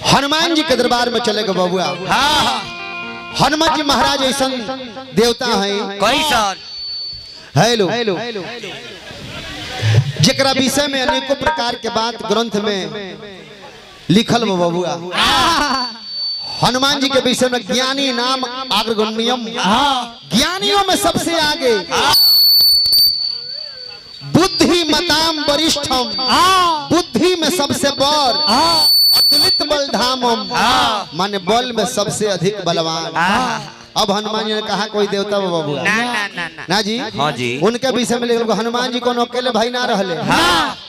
हनुमान जी के दरबार में चले गए बबुआ। हनुमान जी महाराज ऐसा देवता है कैसन हेलो जरा विषय में अनेकों प्रकार के बात ग्रंथ में लिखल बबुआ। हनुमान जी के विषय में ज्ञानी नाम अग्रगण्यम, ज्ञानियों में सबसे आगे, बुद्धिमताम वरिष्ठम, बुद्धि में सबसे बड़, अतुलित बलधामम, माने बल में सबसे अधिक बलवान। अब हनुमान जी ने कहा कोई देवता बबुआ ना जी, हाँ जी। उनके विषय में लिखल हनुमान जी कोनो अकेले भाई ना रहले।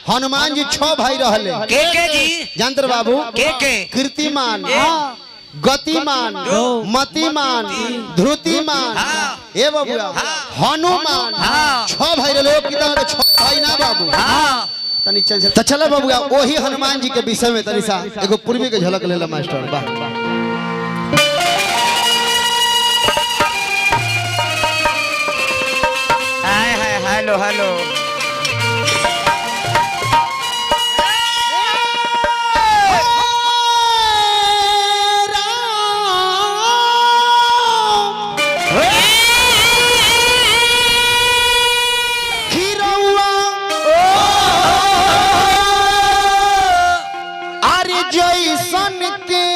हनुमान जी 6 भाई रहले। के जी जंत्र बाबू के कीर्तिमान, गतिमान, मतिमान, ध्रुतिमान, ए बबुआ हनुमान। 6 भाई रहले। कितना 6 भाई ना बाबू तनी चल तो चला बबुआ। वही हनुमान जी के विषय में तनी सा एगो पूर्वी के झलक लेला मास्टर। वाह हेलो हेलो अरे जैसन के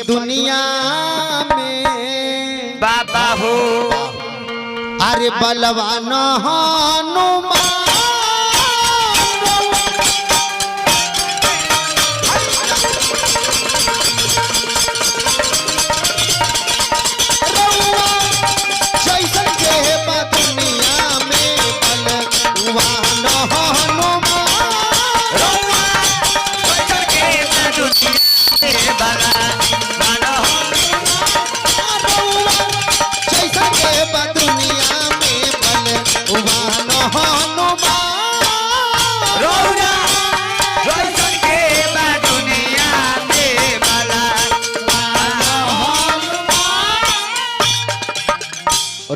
दुनिया बाबा हो अरे बलवान हनुमान जैसन के दुनिया में बलवान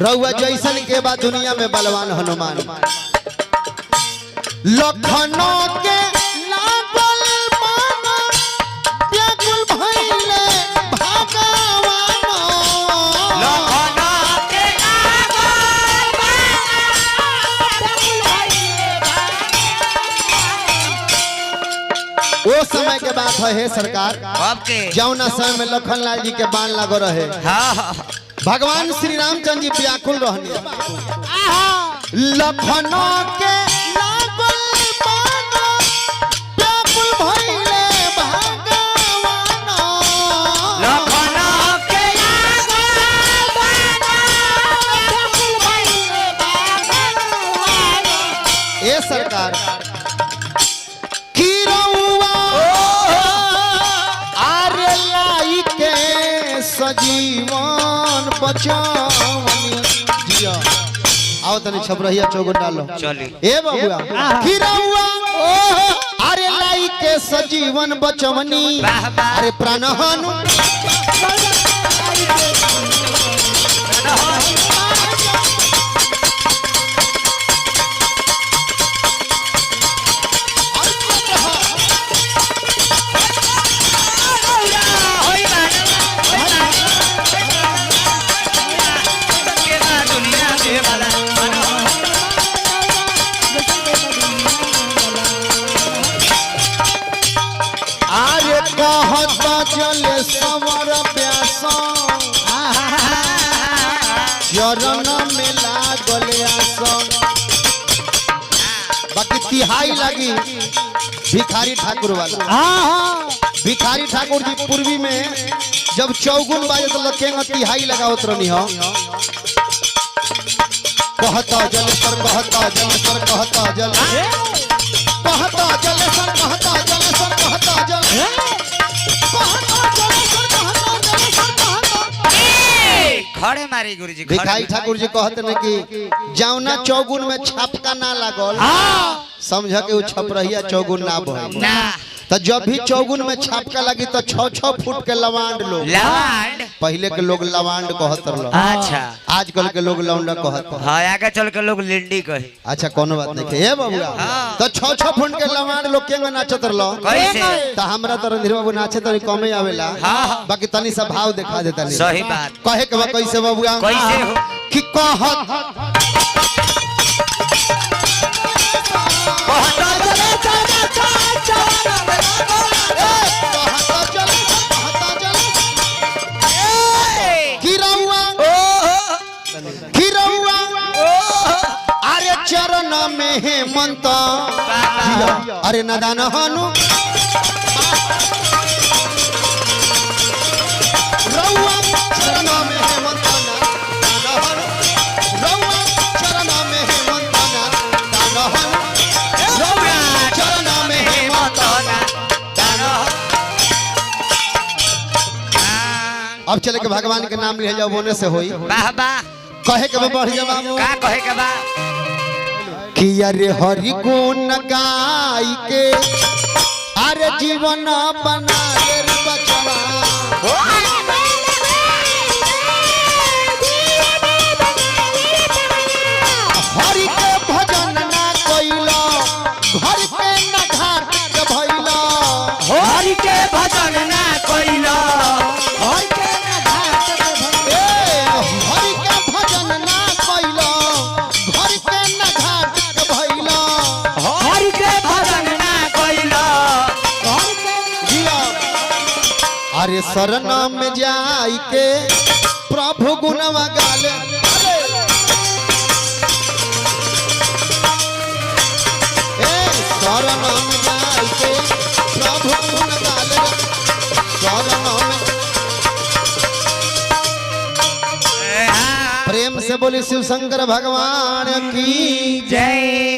रउआ जैसन के बाद दुनिया में बलवान हनुमान। लखनऊ के लागल माना व्याकुल भइले भगवान। लखनऊ के लागल वो समय के बात है सरकार। आपके जौना समय में लखन लाल जी के बाण लागो रहे। भगवान श्री रामचंद्र जी व्याकुल रहने। लखनऊ के लागल माना व्याकुल भइले भगवान। लखनऊ के लागल माना व्याकुल भइले भगवान। ए सरकार की रउआ आरे लाई के सजीवन बचावनी जिया। आओ तनी छबरहिया चौगो डालो चली ए बबुआ की रउआ अरे लाई के सजीवन बचवनी अरे प्राण हनु चले समर व्यास चरण में लागल आस। बाकी तिहाई लगी भिखारी ठाकुर वाला। भिखारी ठाकुर जी पूर्वी में जब चौगुन बाजे तो लखेंगे तिहाई लगावत रहनी हो। कहता जलेश्वर कहता जलेश्वर कहता जल कहता जलेश्वर कहता जलेश्वर कहता जल खड़े मारी गुरुजी। भिखारी ठाकुर जी कहते न कि जौना चौगुन में छपका ना लागल समझ के वो छपरहिया चौगुन ना भइल। तो जब भी चौगुन में छापका लगी तो 6-6 फुट के लवांड लोग लवांड पहले के लोग लवांड कहत रहो। अच्छा आजकल के लोग लौंडा कहत। हाँ आगे चल के लोग लिंडी कही। अच्छा कोनो बात नहीं है बबुआ। तो 6-6 फुट के लवांड लोग के नाचत रहो। कैसे तो हमरा तो रणधीर बाबू नाचे तो कमे आवेला। हाँ। बाकी तनी सा भाव दिखा देता नहीं। सही बात। कहे के बा कैसे बबुआ कैसे हो कि कहत अरे चरण में हेमंत अरे नदान हनु रउआ चरण में हेमंत नदान हनु रउआ चरण में हेमंत नदान हनु रउआ चरण में हेमंत नदान अब चले के भगवान के नाम ले जाओ बोने से होई। वाह वाह कहे के बढ़ जाओ का कहे के बा कि अरे हरि गुण गाई के अरे जीवन बना रे बचवा हरि के भजन ना कइलो घर पे ना घाट के भइलो हरि के भजन ना कइलो हरि के ना घाट के भइलो हरि के भजन ना कइलो घर पे ना घाट के भइलो हरि के भजन ना कइलो अरे शरण में जाई के प्रभु गुणवा गाले शरण में जाई के प्रभु गुण गाले शरण में प्रेम से बोली शिव शंकर भगवान की जय।